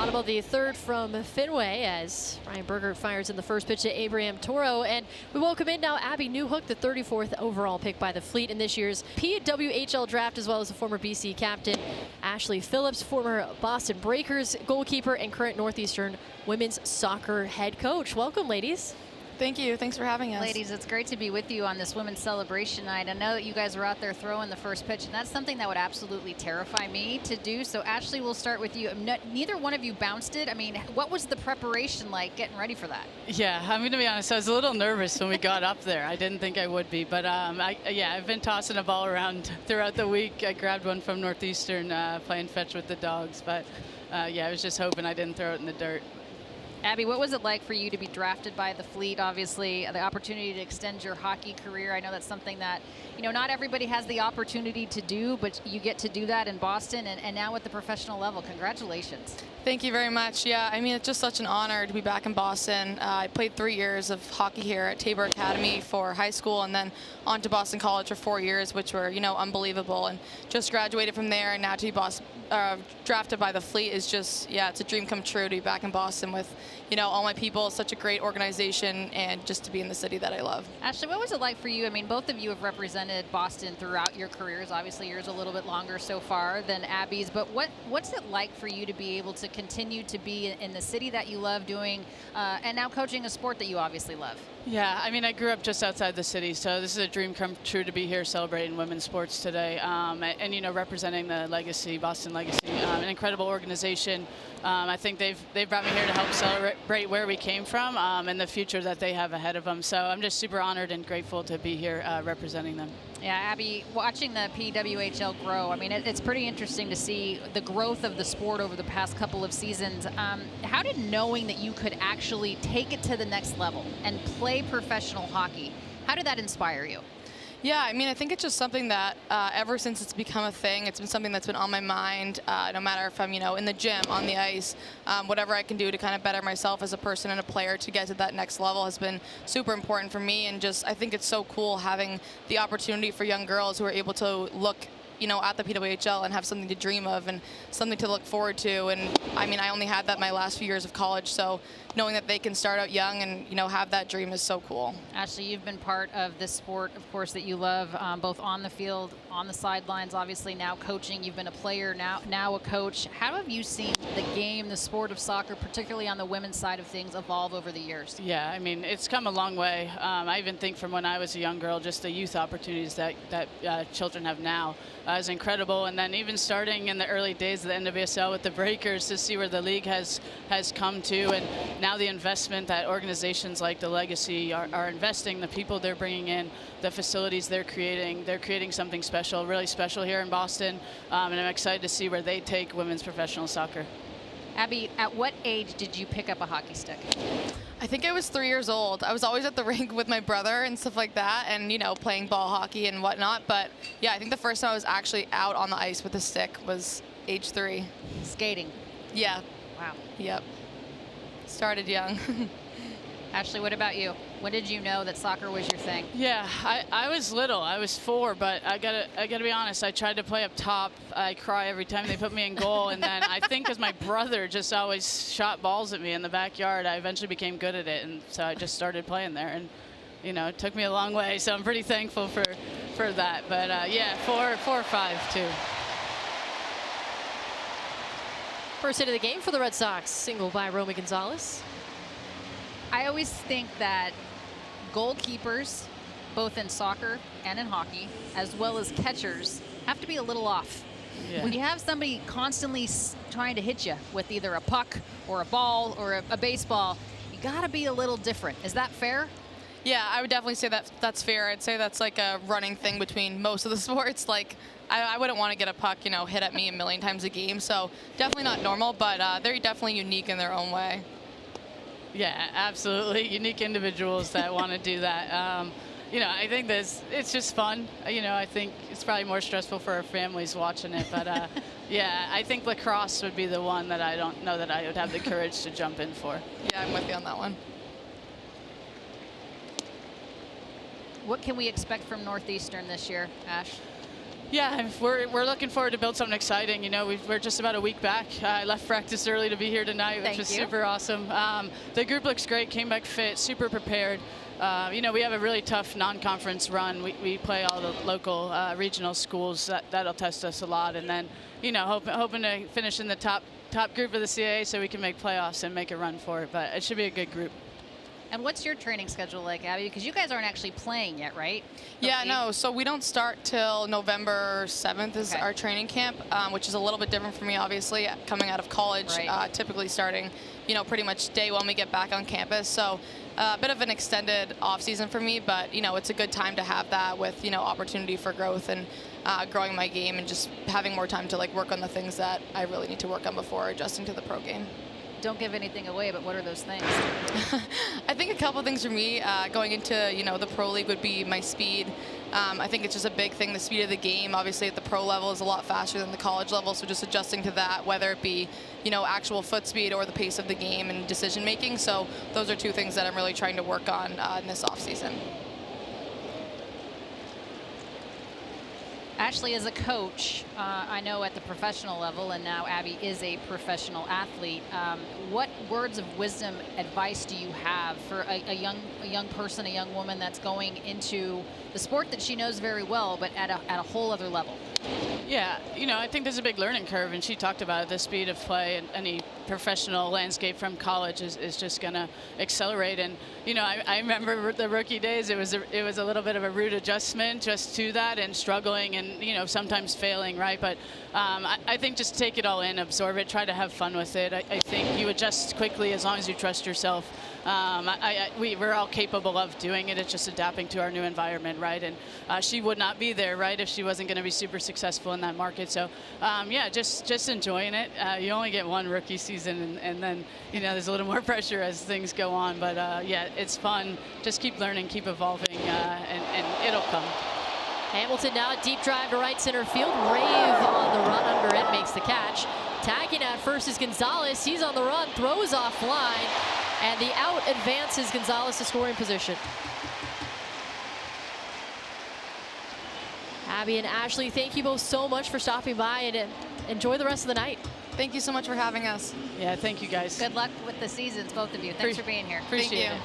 Bottom of the third from Fenway as Ryan Berger fires in the first pitch to Abraham Toro. And we welcome in now Abby Newhook, the 34th overall pick by the Fleet in this year's PWHL draft, as well as the former BC captain Ashley Phillips, former Boston Breakers goalkeeper and current Northeastern women's soccer head coach. Welcome, ladies. Thank you. Thanks for having us. Ladies, it's great to be with you on this Women's Celebration Night. I know that you guys were out there throwing the first pitch, and that's something that would absolutely terrify me to do. So, Ashley, we'll start with you. Neither one of you bounced it. I mean, what was the preparation like getting ready for that? Yeah, I'm going to be honest. I was a little nervous when we got up there. I didn't think I would be. But, I've been tossing a ball around throughout the week. I grabbed one from Northeastern playing fetch with the dogs. But, I was just hoping I didn't throw it in the dirt. Abby, what was it like for you to be drafted by the Fleet? Obviously, the opportunity to extend your hockey career. I know that's something that, not everybody has the opportunity to do, but you get to do that in Boston and now at the professional level. Congratulations. Thank you very much. Yeah, I mean, it's just such an honor to be back in Boston. I played 3 years of hockey here at Tabor Academy for high school and then on to Boston College for 4 years, which were, unbelievable. And just graduated from there, and now to be drafted by the Fleet is just, it's a dream come true to be back in Boston with, all my people. Such a great organization, and just to be in the city that I love. Ashley, what was it like for you? I mean, both of you have represented Boston throughout your careers. Obviously, yours a little bit longer so far than Abby's, but what's it like for you to be able to continue to be in the city that you love doing and now coaching a sport that you obviously love? Yeah, I mean, I grew up just outside the city, so this is a dream come true to be here celebrating women's sports today. And representing the legacy, Boston Legacy, an incredible organization. I think they've brought me here to help celebrate where we came from and the future that they have ahead of them. So I'm just super honored and grateful to be here representing them. Yeah, Abby, watching the PWHL grow, I mean, it's pretty interesting to see the growth of the sport over the past couple of seasons. How did knowing that you could actually take it to the next level and play professional hockey, how did that inspire you? Yeah, I mean, I think it's just something that ever since it's become a thing, it's been something that's been on my mind, no matter if I'm, in the gym, on the ice, whatever I can do to kind of better myself as a person and a player to get to that next level has been super important for me. And just, I think it's so cool having the opportunity for young girls who are able to look at the PWHL and have something to dream of and something to look forward to. And I mean, I only had that my last few years of college, so knowing that they can start out young and, have that dream is so cool. Ashley, you've been part of this sport, of course, that you love, both on the field, on the sidelines, obviously now coaching. You've been a player, now a coach. How have you seen the game, the sport of soccer, particularly on the women's side of things, evolve over the years? Yeah, I mean, it's come a long way. I even think from when I was a young girl, just the youth opportunities that children have now is incredible. And then even starting in the early days of the NWSL with the Breakers to see where the league has come to, and now the investment that organizations like the Legacy are investing, the people they're bringing in, the facilities they're creating something special, really special here in Boston. And I'm excited to see where they take women's professional soccer. Abby, at what age did you pick up a hockey stick? I think I was 3 years old. I was always at the rink with my brother and stuff like that, and playing ball hockey and whatnot. But yeah, I think the first time I was actually out on the ice with a stick was age 3. Skating. Yeah. Wow. Yep. Started young. Ashley, what about you? When did you know that soccer was your thing? Yeah, I was little. I was 4, but I gotta be honest. I tried to play up top. I cry every time they put me in goal, and then I think because my brother just always shot balls at me in the backyard, I eventually became good at it, and so I just started playing there. And it took me a long way, so I'm pretty thankful for that. But yeah, 4 or 5 too. First hit of the game for the Red Sox, single by Romy Gonzalez. I always think that goalkeepers, both in soccer and in hockey, as well as catchers, have to be a little off. Yeah. When you have somebody constantly trying to hit you with either a puck or a ball or a baseball, you got to be a little different. Is that fair? Yeah, I would definitely say that's fair. I'd say that's like a running thing between most of the sports. Like, I wouldn't want to get a puck, hit at me a million times a game. So definitely not normal, but they're definitely unique in their own way. Yeah, absolutely. Unique individuals that want to do that. I think it's just fun. I think it's probably more stressful for our families watching it. But, yeah, I think lacrosse would be the one that I don't know that I would have the courage to jump in for. Yeah, I'm with you on that one. What can we expect from Northeastern this year, Ash? Yeah, we're looking forward to build something exciting. You know, we're just about a week back. I left practice early to be here tonight, which was super awesome. The group looks great, came back fit, super prepared. You know, we have a really tough non-conference run. We play all the local regional schools. That'll test us a lot. And then, you know, hoping to finish in the top group of the CAA so we can make playoffs and make a run for it. But it should be a good group. And what's your training schedule like, Abby? Because you guys aren't actually playing yet, right? Yeah, no. So we don't start till November 7th is our training camp, which is a little bit different for me, obviously, coming out of college, typically starting, you know, pretty much day one we get back on campus. So a bit of an extended off season for me, but, you know, it's a good time to have that with, you know, opportunity for growth and growing my game and just having more time to, like, work on the things that I really need to work on before adjusting to the pro game. Don't give anything away, but what are those things? I think a couple things for me going into, you know, the pro league would be my speed. I think it's just a big thing, the speed of the game. Obviously, at the pro level is a lot faster than the college level, so just adjusting to that, whether it be, you know, actual foot speed or the pace of the game and decision making. So those are two things that I'm really trying to work on in this off season. Ashley, as a coach, I know at the professional level, and now Abby is a professional athlete. What words of wisdom, advice do you have for a young person, a young woman that's going into the sport that she knows very well, but at a whole other level? Yeah, you know, I think there's a big learning curve, and she talked about it, the speed of play and any professional landscape from college is just going to accelerate. And, you know, I remember the rookie days, it was a little bit of a rude adjustment just to that and struggling and, you know, sometimes failing, right? But I think just take it all in, absorb it, try to have fun with it. I think you adjust quickly as long as you trust yourself. We're all capable of doing it. It's just adapting to our new environment, right? And she would not be there, right, if she wasn't going to be super successful in that market. So, yeah, just enjoying it. You only get one rookie season, and then, you know, there's a little more pressure as things go on. But, yeah, it's fun. Just keep learning, keep evolving, and it'll come. Hamilton now a deep drive to right center field. Rave on the run under it, makes the catch. Tagging at first is Gonzalez. He's on the run, throws offline, and the out advances Gonzalez to scoring position. Abby and Ashley, thank you both so much for stopping by, and enjoy the rest of the night. Thank you so much for having us. Yeah, thank you guys. Good luck with the seasons, both of you. Thanks for being here. Appreciate it.